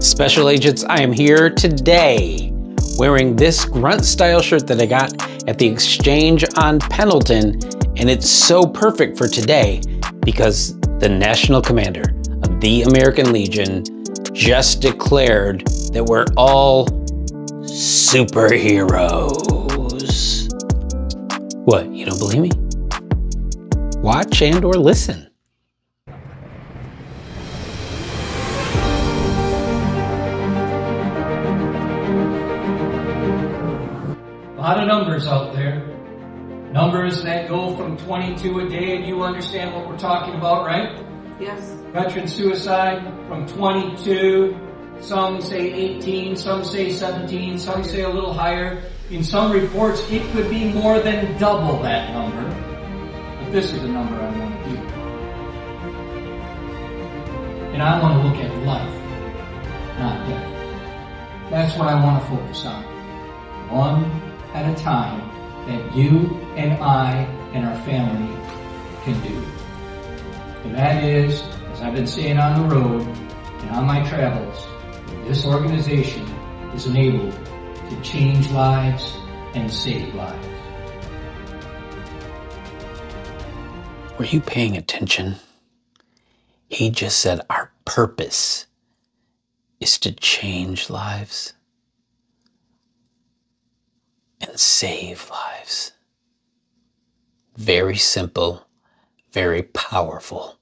Special agents, I am here today wearing this grunt style shirt that I got at the exchange on Pendleton, and it's so perfect for today because the National Commander of the American Legion just declared that we're all superheroes. What, you don't believe me? Watch and or listen. A lot of numbers out there. Numbers that go from 22 a day, and you understand what we're talking about, right? Yes. Veteran suicide from 22, some say 18, some say 17, some say a little higher. In some reports, it could be more than double that number. But this is the number I want to do. And I want to look at life, not death. That's what I want to focus on. One at a time that you and I and our family can do. And that is, as I've been saying on the road and on my travels, this organization is enabled to change lives and save lives. Were you paying attention? He just said our purpose is to change lives and save lives. Very simple, very powerful.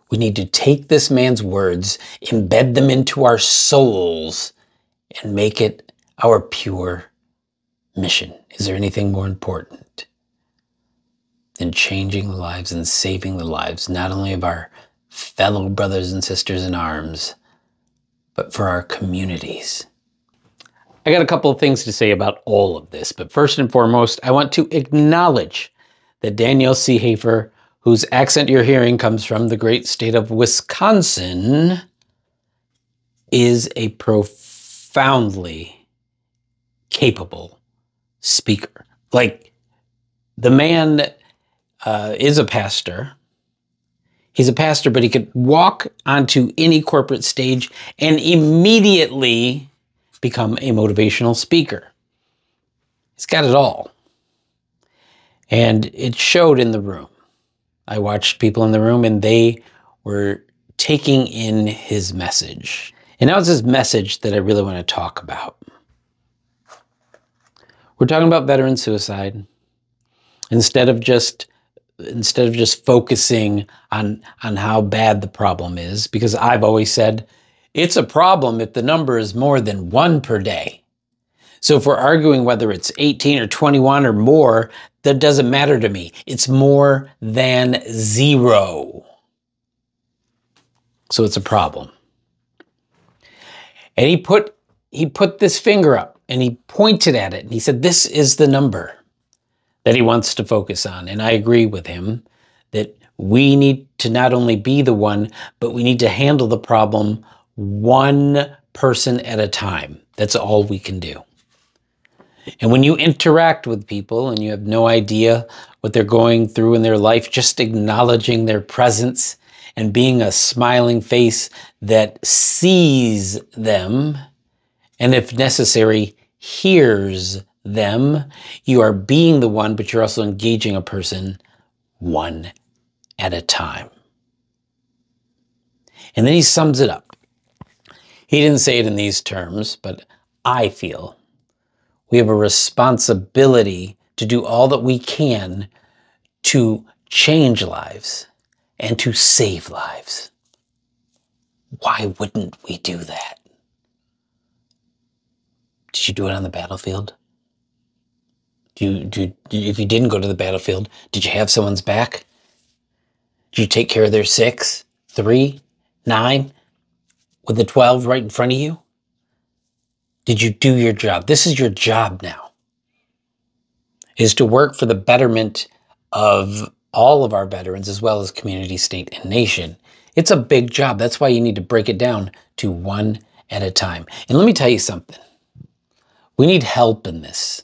We need to take this man's words, embed them into our souls, and make it our pure mission. Is there anything more important than changing the lives and saving the lives, not only of our fellow brothers and sisters in arms, but for our communities? I got a couple of things to say about all of this, but first and foremost, I want to acknowledge that Danielle Seehafer, whose accent you're hearing comes from the great state of Wisconsin, is a profoundly capable speaker. Like, the man is a pastor. He's a pastor, but he could walk onto any corporate stage and immediately become a motivational speaker. He's got it all. And it showed in the room. I watched people in the room and they were taking in his message. And now it's his message that I really want to talk about. We're talking about veteran suicide. Instead of just focusing on how bad the problem is, because I've always said, it's a problem if the number is more than 1 per day. So if we're arguing whether it's 18 or 21 or more, that doesn't matter to me. It's more than 0. So it's a problem. And he put this finger up and he pointed at it and he said, this is the number that he wants to focus on. And I agree with him that we need to not only be the one, but we need to handle the problem one person at a time. That's all we can do. And when you interact with people and you have no idea what they're going through in their life, just acknowledging their presence and being a smiling face that sees them, and if necessary, hears them, you are being the one, but you're also engaging a person one at a time. And then he sums it up. He didn't say it in these terms, but I feel we have a responsibility to do all that we can to change lives and to save lives. Why wouldn't we do that? Did you do it on the battlefield? If you didn't go to the battlefield, did you have someone's back? Did you take care of their 6, 3, 9, with the 12 right in front of you? Did you do your job? This is your job now, is to work for the betterment of all of our veterans as well as community, state, and nation. It's a big job. That's why you need to break it down to one at a time. And let me tell you something. We need help in this.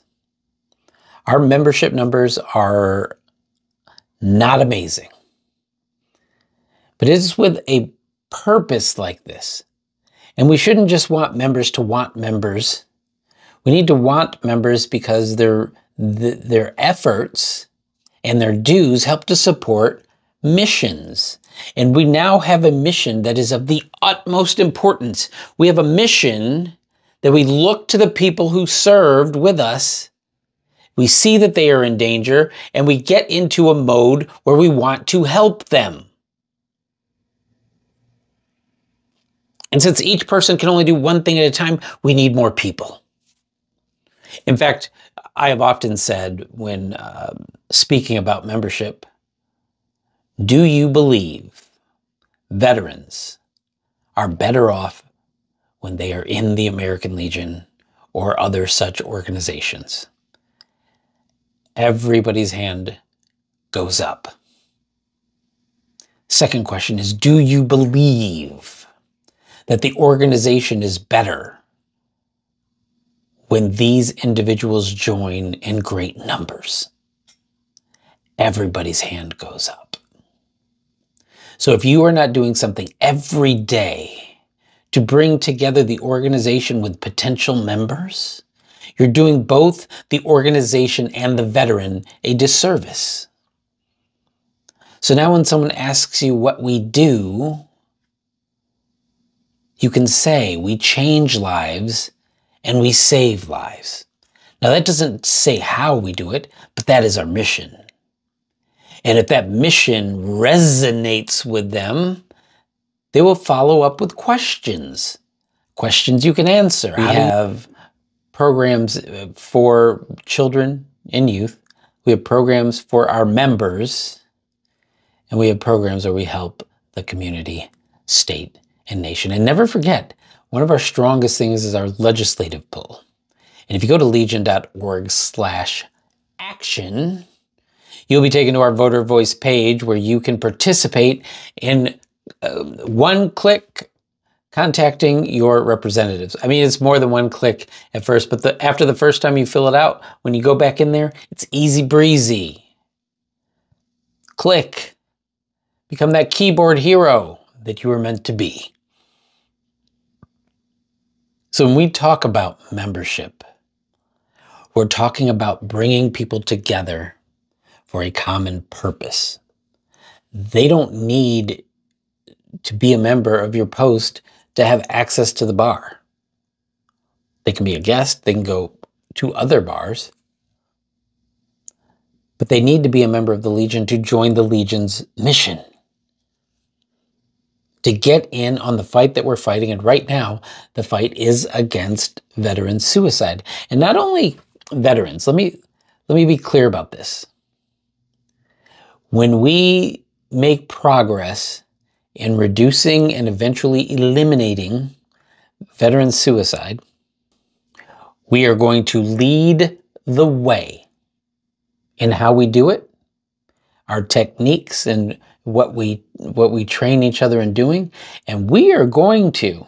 Our membership numbers are not amazing. But it's with a purpose like this And we shouldn't just want members to want members. We need to want members because their efforts and their dues help to support missions. And we now have a mission that is of the utmost importance. We have a mission that we look to the people who served with us. We see that they are in danger, and we get into a mode where we want to help them. And since each person can only do one thing at a time, we need more people. In fact, I have often said when speaking about membership, do you believe veterans are better off when they are in the American Legion or other such organizations? Everybody's hand goes up. Second question is, do you believe that the organization is better when these individuals join in great numbers? Everybody's hand goes up. So if you are not doing something every day to bring together the organization with potential members, you're doing both the organization and the veteran a disservice. So now when someone asks you what we do, you can say we change lives and we save lives. Now that doesn't say how we do it, but that is our mission. And if that mission resonates with them, they will follow up with questions. Questions you can answer. We have programs for children and youth. We have programs for our members. And we have programs where we help the community, state, and nation. And never forget, one of our strongest things is our legislative pull. And if you go to legion.org/action, you'll be taken to our voter voice page where you can participate in one click contacting your representatives. I mean, it's more than one click at first, but after the first time you fill it out, when you go back in there, it's easy breezy. Click. Become that keyboard hero that you were meant to be. So when we talk about membership, we're talking about bringing people together for a common purpose. They don't need to be a member of your post to have access to the bar. They can be a guest, they can go to other bars, but they need to be a member of the Legion to join the Legion's mission, to get in on the fight that we're fighting. And right now, the fight is against veteran suicide. And not only veterans, let me be clear about this. When we make progress in reducing and eventually eliminating veteran suicide, we are going to lead the way in how we do it, our techniques and what we train each other in doing. And we are going to,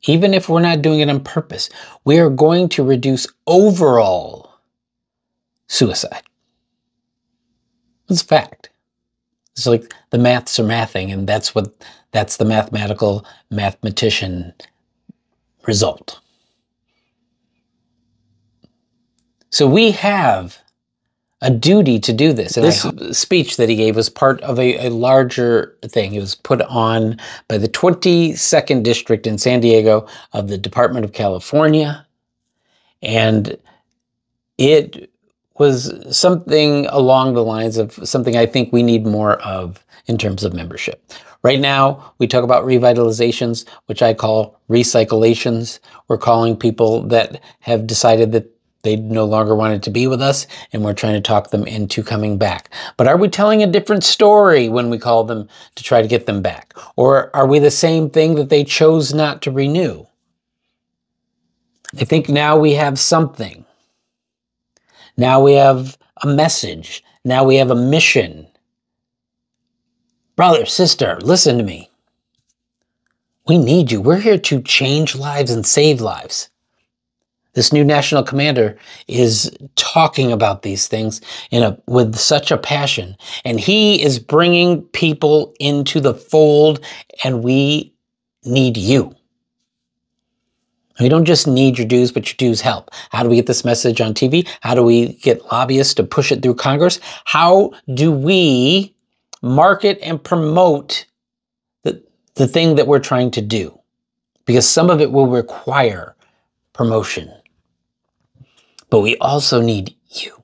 even if we're not doing it on purpose, we are going to reduce overall suicide. It's a fact. It's like the maths are mathing, and that's the mathematician result. So we have a duty to do this. And this speech that he gave was part of a larger thing. It was put on by the 22nd District in San Diego of the Department of California. And it was something along the lines of something I think we need more of in terms of membership. Right now, we talk about revitalizations, which I call recyclations. We're calling people that have decided that they no longer wanted to be with us, and we're trying to talk them into coming back. But are we telling a different story when we call them to try to get them back? Or are we the same thing that they chose not to renew? I think now we have something. Now we have a message. Now we have a mission. Brother, sister, listen to me. We need you. We're here to change lives and save lives. This new national commander is talking about these things with such a passion. And he is bringing people into the fold, and we need you. We don't just need your dues, but your dues help. How do we get this message on TV? How do we get lobbyists to push it through Congress? How do we market and promote the thing that we're trying to do? Because some of it will require promotion. But we also need you.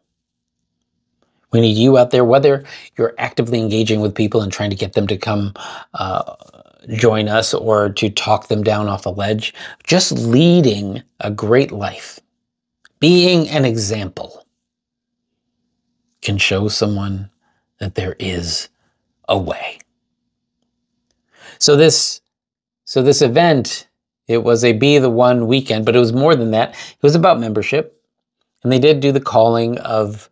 We need you out there, whether you're actively engaging with people and trying to get them to come join us or to talk them down off a ledge. Just leading a great life, being an example, can show someone that there is a way. So this event, it was a Be the One weekend, but it was more than that. It was about membership. And they did do the calling of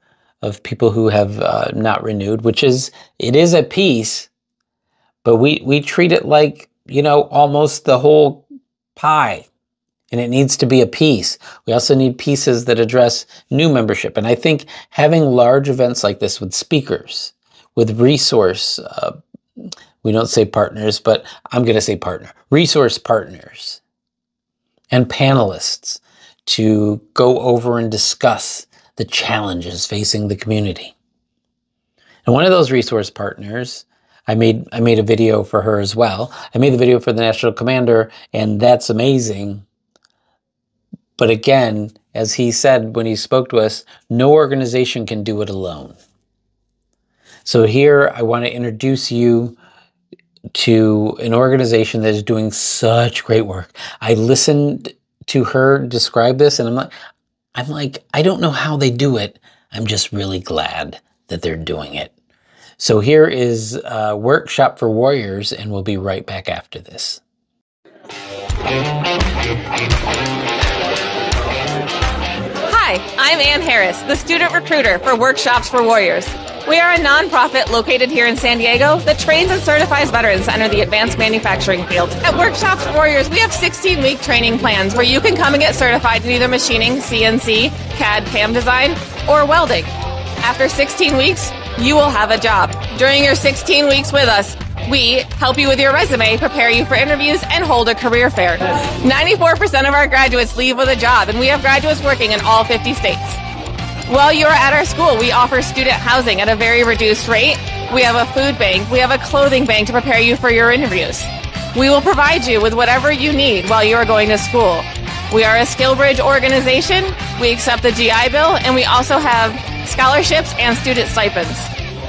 people who have not renewed, which is, it is a piece, but we treat it like, you know, almost the whole pie, and it needs to be a piece. We also need pieces that address new membership. And I think having large events like this with speakers, with resource, we don't say partners, but I'm going to say partner, resource partners and panelists to go over and discuss the challenges facing the community. And one of those resource partners, I made a video for her as well. I made the video for the National Commander, and that's amazing. But again, as he said when he spoke to us, no organization can do it alone. So here I want to introduce you to an organization that is doing such great work. I listened to her describe this, and I'm like, I don't know how they do it. I'm just really glad that they're doing it. So here is a Workshop for Warriors, and we'll be right back after this. Hi, I'm Ann Harris, the student recruiter for Workshops for Warriors. We are a nonprofit located here in San Diego that trains and certifies veterans to enter the advanced manufacturing field. At Workshops for Warriors, we have 16-week training plans where you can come and get certified in either machining, CNC, CAD, CAM design, or welding. After 16 weeks, you will have a job. During your 16 weeks with us, we help you with your resume, prepare you for interviews, and hold a career fair. 94% of our graduates leave with a job, and we have graduates working in all 50 states. While you are at our school, we offer student housing at a very reduced rate. We have a food bank. We have a clothing bank to prepare you for your interviews. We will provide you with whatever you need while you are going to school. We are a SkillBridge organization. We accept the GI Bill, and we also have scholarships and student stipends.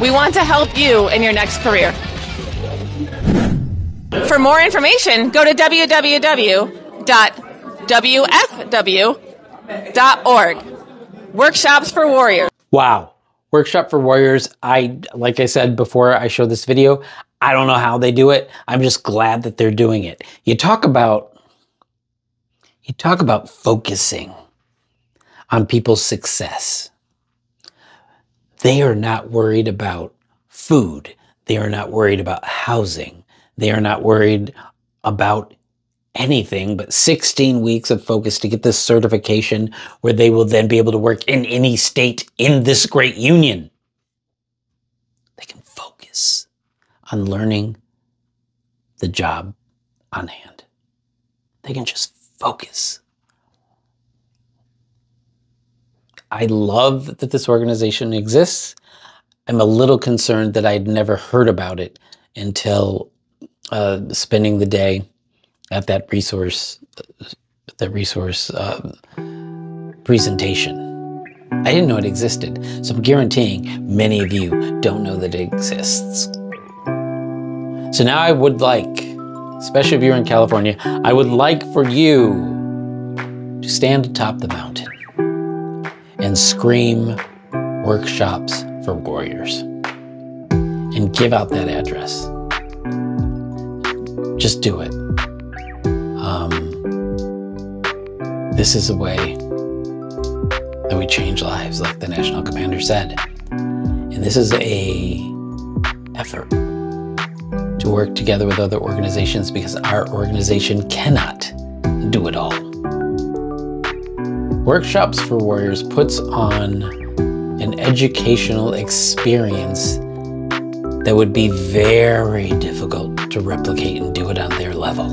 We want to help you in your next career. For more information, go to www.wfw.org. Workshops for Warriors. Wow. Workshop for Warriors. Like I said before I showed this video, I don't know how they do it. I'm just glad that they're doing it. You talk about focusing on people's success. They are not worried about food. They are not worried about housing. They are not worried about anything but 16 weeks of focus to get this certification where they will then be able to work in any state in this great union. They can focus on learning the job on hand. They can just focus. I love that this organization exists. I'm a little concerned that I'd never heard about it until spending the day at that resource presentation. I didn't know it existed, so I'm guaranteeing many of you don't know that it exists. So now I would like, especially if you're in California, I would like for you to stand atop the mountain and scream Workshops for Warriors and give out that address. Just do it. This is a way that we change lives, like the National Commander said. And this is a effort to work together with other organizations because our organization cannot do it all. Workshops for Warriors puts on an educational experience that would be very difficult to replicate and do it on their level.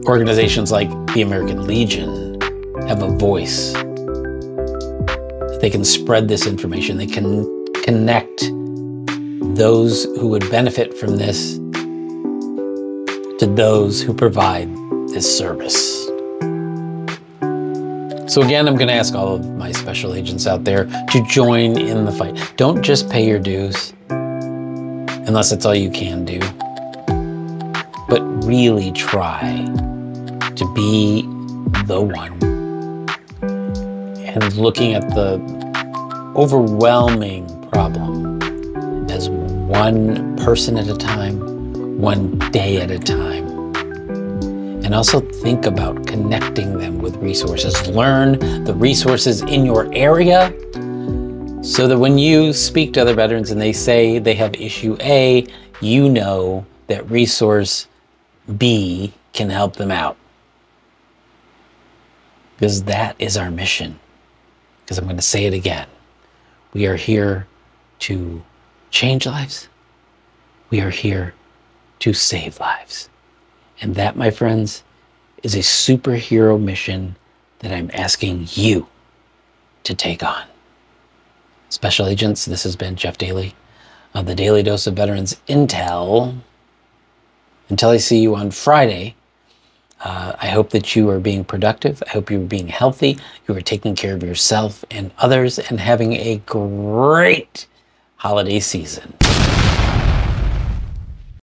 Organizations like the American Legion have a voice. They can spread this information. They can connect those who would benefit from this to those who provide this service. So again, I'm going to ask all of my special agents out there to join in the fight. Don't just pay your dues, unless it's all you can do, but really try to be the one. And looking at the overwhelming problem as one person at a time, one day at a time. And also think about connecting them with resources. Learn the resources in your area so that when you speak to other veterans and they say they have issue A, you know that resource B can help them out. Because that is our mission. Because I'm going to say it again. We are here to change lives. We are here to save lives. And that, my friends, is a superhero mission that I'm asking you to take on. Special agents, this has been Jeff Daly of the Daily Dose of Veterans Intel. Until I see you on Friday, I hope that you are being productive. I hope you are being healthy. You are taking care of yourself and others and having a great holiday season.